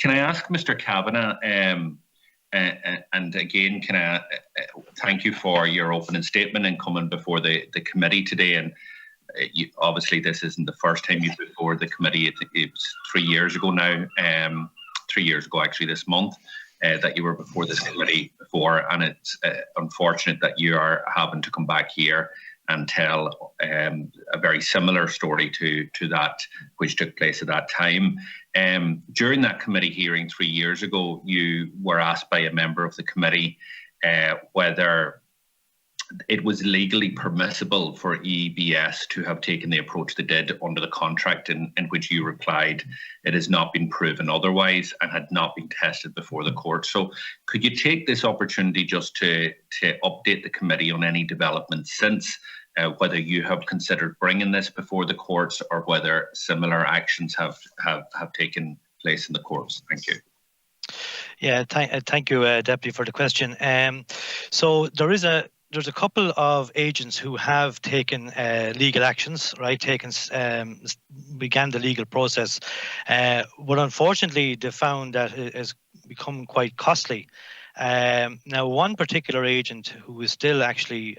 Can I ask Mr. Kavanagh, and again, can I thank you for your opening statement and coming before the committee today. And obviously, this isn't the first time you've been before the committee. It was 3 years ago now, 3 years ago actually this month, that you were before this committee before. And it's unfortunate that you are having to come back here and tell a very similar story to that which took place at that time. During that committee hearing 3 years ago, you were asked by a member of the committee whether it was legally permissible for EBS to have taken the approach they did under the contract, in which you replied it has not been proven otherwise and had not been tested before the court. So could you take this opportunity just to update the committee on any developments since, whether you have considered bringing this before the courts or whether similar actions have taken place in the courts? Thank you. Yeah, thank you, Deputy, for the question. So there's a couple of agents who have taken legal actions, right? Began the legal process, but unfortunately, they found that it has become quite costly. Now, one particular agent who is still actually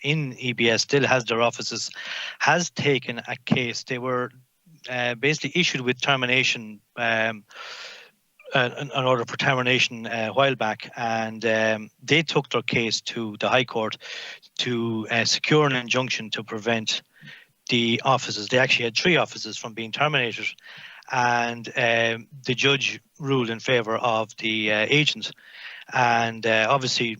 in EBS, still has their offices, has taken a case. They were basically issued with termination. An order for termination a while back, and they took their case to the High Court to secure an injunction to prevent the offices. They actually had 3 offices from being terminated, and the judge ruled in favour of the agent. And obviously,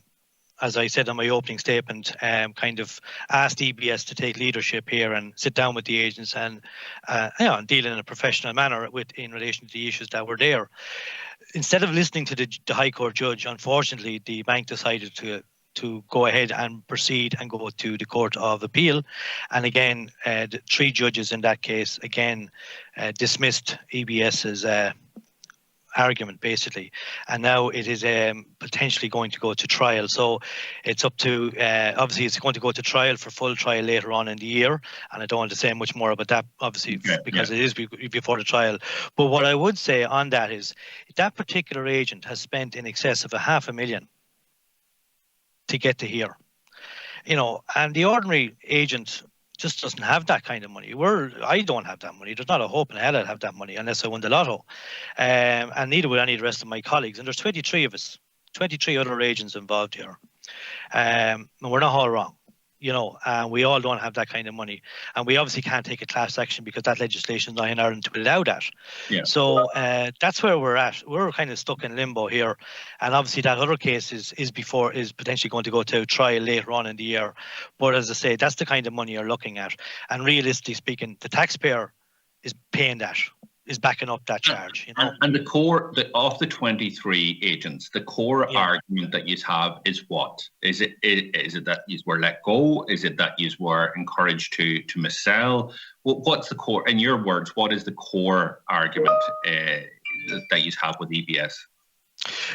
as I said in my opening statement, kind of asked EBS to take leadership here and sit down with the agents and deal in a professional manner in relation to the issues that were there. Instead of listening to the High Court judge, unfortunately, the bank decided to go ahead and proceed and go to the Court of Appeal. And again, the 3 judges in that case, again, dismissed EBS's argument, basically. And now it is potentially going to go to trial. So it's up to, obviously, it's going to go to trial for full trial later on in the year. And I don't want to say much more about that, obviously, because it is before the trial. But what I would say on that is that particular agent has spent in excess of $500,000 to get to here. And the ordinary agent just doesn't have that kind of money. I don't have that money. There's not a hope in hell I'd have that money unless I won the lotto. And neither would any of the rest of my colleagues. And there's 23 of us, 23 other agents involved here. And we're not all wrong, and we all don't have that kind of money. And we obviously can't take a class action because that legislation is not in Ireland to allow that. Yeah. So that's where we're at. We're kind of stuck in limbo here. And obviously that other case is potentially going to go to trial later on in the year. But as I say, that's the kind of money you're looking at. And realistically speaking, the taxpayer is paying that, is backing up that charge. And the core of the 23 agents, the core argument that you have is what? Is it that you were let go? Is it that you were encouraged to missell? What's the core, in your words, what is the core argument that you have with EBS?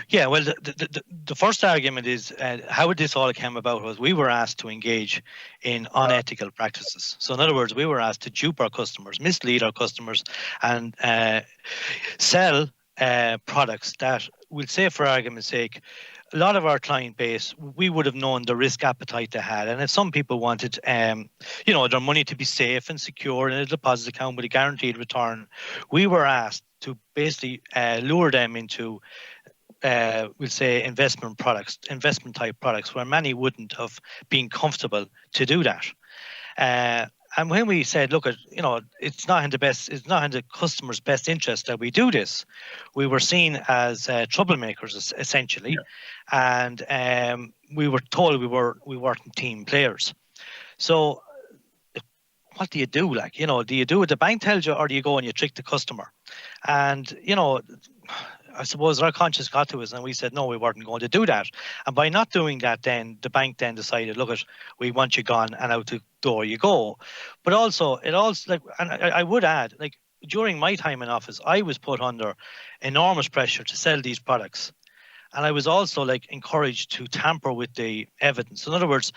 Yeah, well, the first argument is how this all came about was we were asked to engage in unethical practices. So in other words, we were asked to dupe our customers, mislead our customers, and sell products that, we'll say for argument's sake, a lot of our client base, we would have known the risk appetite they had. And if some people wanted, their money to be safe and secure in a deposit account with a guaranteed return, we were asked to basically lure them into we'll say investment type products, where many wouldn't have been comfortable to do that. And when we said, look, it's not in the customer's best interest that we do this, we were seen as troublemakers essentially, and we were told we weren't team players. So what do you do? Do you do what the bank tells you, or do you go and you trick the customer? And I suppose our conscience got to us, and we said no, we weren't going to do that. And by not doing that, then the bank then decided, look, we want you gone, and out the door you go. But also, and I would add, during my time in office, I was put under enormous pressure to sell these products, and I was also encouraged to tamper with the evidence. In other words,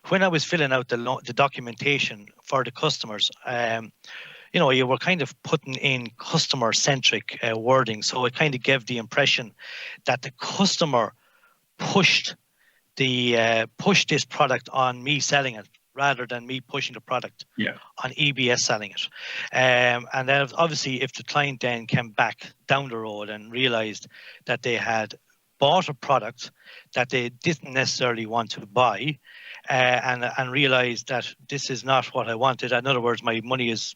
when I was filling out the documentation for the customers, you were kind of putting in customer-centric wording. So it kind of gave the impression that the customer pushed this product on me selling it, rather than me pushing the product on EBS selling it. And then obviously, if the client then came back down the road and realized that they had bought a product that they didn't necessarily want to buy, and realized that this is not what I wanted. In other words, my money is,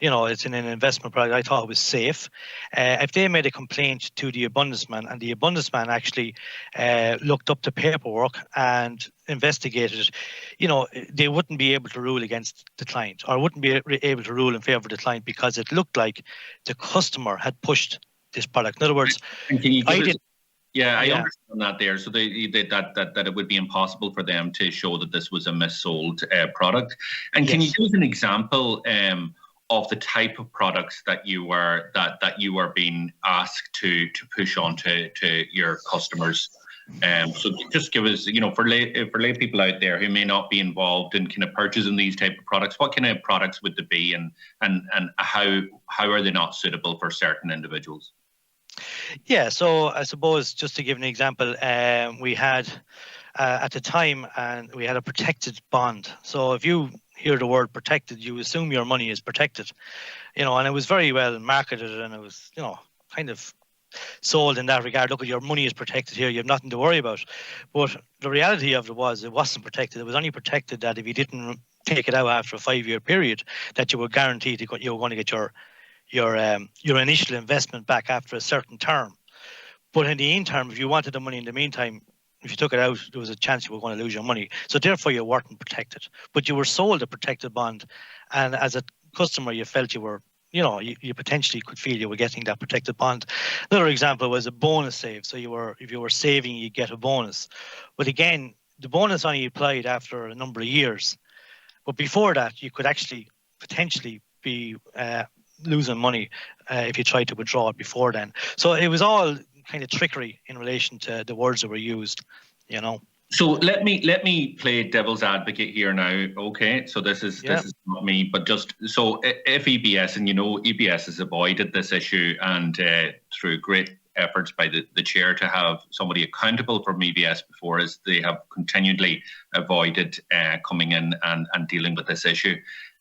it's in an investment product. I thought it was safe. If they made a complaint to the Ombudsman, and the Ombudsman actually looked up the paperwork and investigated it, they wouldn't be able to rule against the client, or wouldn't be able to rule in favor of the client, because it looked like the customer had pushed this product. In other words, I understand that there. So that it would be impossible for them to show that this was a missold product. And can you give us an example of the type of products that you were being asked to push on to your customers? So just give us, for lay people out there who may not be involved in kind of purchasing these type of products, what kind of products would they be, and how are they not suitable for certain individuals? Yeah, so I suppose, just to give an example, we had at the time, and we had a protected bond. So if you hear the word protected, you assume your money is protected, and it was very well marketed, and it was, kind of sold in that regard. Look, your money is protected here, you have nothing to worry about. But the reality of it wasn't protected. It was only protected that if you didn't take it out after a 5-year period, that you were guaranteed you were going to get your initial investment back after a certain term. But in the interim, if you wanted the money in the meantime, if you took it out, there was a chance you were going to lose your money. So therefore, you weren't protected. But you were sold a protected bond, and as a customer, you felt you were, you potentially could feel you were getting that protected bond. Another example was a bonus save. So if you were saving, you get a bonus. But again, the bonus only applied after a number of years. But before that, you could actually potentially be losing money if you tried to withdraw it before then. So it was all kind of trickery in relation to the words that were used, So let me play devil's advocate here now. Okay, so this is not me, but just so if EBS, and EBS has avoided this issue, and through great efforts by the chair to have somebody accountable for EBS before us, they have continually avoided coming in and dealing with this issue,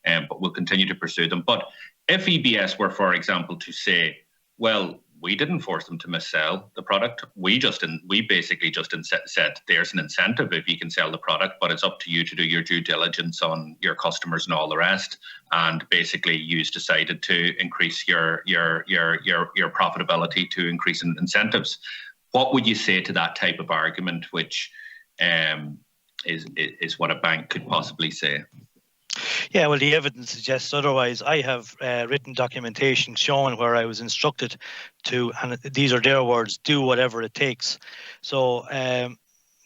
but we'll continue to pursue them. But if EBS were, for example, to say, well, we didn't force them to missell the product. We basically just said there's an incentive if you can sell the product, but it's up to you to do your due diligence on your customers and all the rest. And basically, you decided to increase your profitability to increase in incentives. What would you say to that type of argument, which is what a bank could possibly say? Yeah, well, the evidence suggests otherwise. I have written documentation showing where I was instructed to, and these are their words, do whatever it takes. So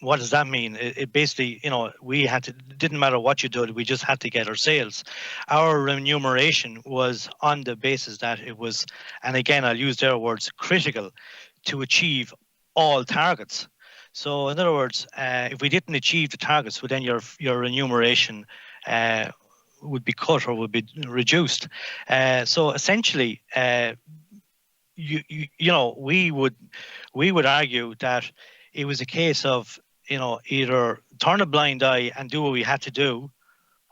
what does that mean? It basically, it didn't matter what you did, we just had to get our sales. Our remuneration was on the basis that it was, and again, I'll use their words, critical to achieve all targets. So in other words, if we didn't achieve the targets, well, then your remuneration would be cut or would be reduced. So essentially, we would argue that it was a case of either turn a blind eye and do what we had to do,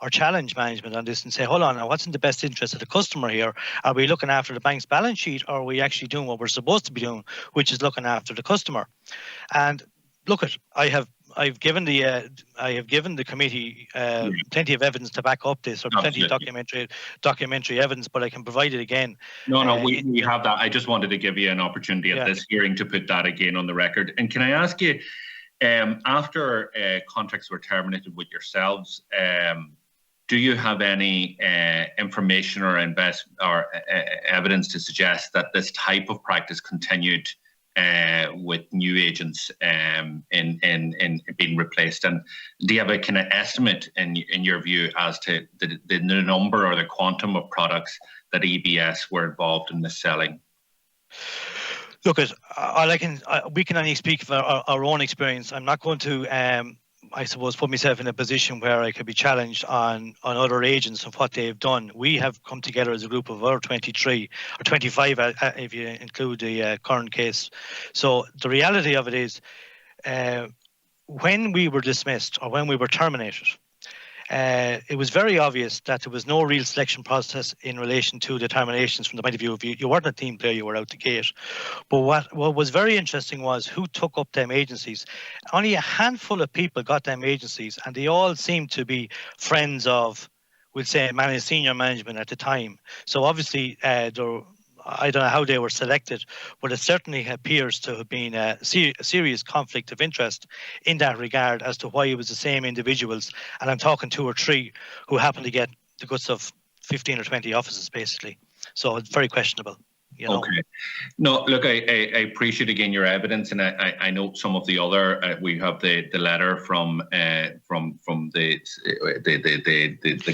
or challenge management on this and say, hold on, now what's in the best interest of the customer here? Are we looking after the bank's balance sheet, or are we actually doing what we're supposed to be doing, which is looking after the customer? And look, I've given the committee plenty of evidence to back up this, or plenty of documentary evidence, but I can provide it again. No, we have that. I just wanted to give you an opportunity at this hearing to put that again on the record. And can I ask you, after contracts were terminated with yourselves, do you have any information or evidence to suggest that this type of practice continued with new agents in being replaced? And do you have a kind of estimate in your view as to the number or the quantum of products that EBS were involved in mis-selling? Look, we can only speak for our own experience. I'm not going to I suppose, put myself in a position where I could be challenged on other agents and what they've done. We have come together as a group of our 23 or 25, if you include the current case. So the reality of it is, when we were dismissed or when we were terminated, it was very obvious that there was no real selection process in relation to determinations from the point of view of you weren't a team player, you were out the gate. But what was very interesting was who took up them agencies. Only a handful of people got them agencies, and they all seemed to be friends of, we'll say, senior management at the time. So obviously, I don't know how they were selected, but it certainly appears to have been a serious conflict of interest in that regard as to why it was the same individuals. And I'm talking 2 or 3 who happened to get the guts of 15 or 20 offices, basically. So it's very questionable. Okay. No, look, I appreciate again your evidence, and I note some of the other. We have the letter from the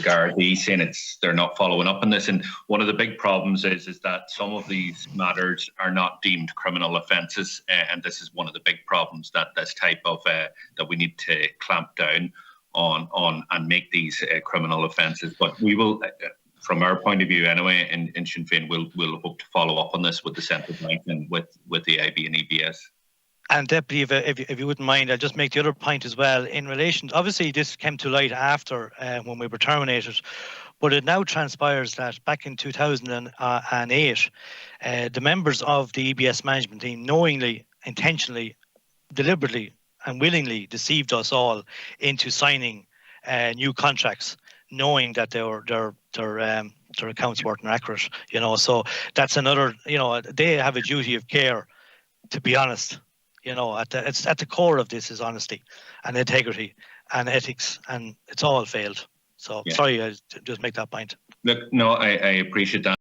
Gardaí saying they're not following up on this, and one of the big problems is that some of these matters are not deemed criminal offences, and this is one of the big problems that this type of that we need to clamp down on and make these criminal offences. But we will. From our point of view, anyway, in Sinn Féin, we'll hope to follow up on this with the Central Bank and with the IB and EBS. And Deputy, if you wouldn't mind, I'll just make the other point as well. In relation, obviously, this came to light after when we were terminated, but it now transpires that back in 2008, the members of the EBS management team knowingly, intentionally, deliberately, and willingly deceived us all into signing new contracts, knowing that their accounts weren't accurate, so that's another, they have a duty of care, to be honest, it's at the core of this is honesty and integrity and ethics, and it's all failed. So yeah. Sorry, I just make that point. Look, no, I appreciate that.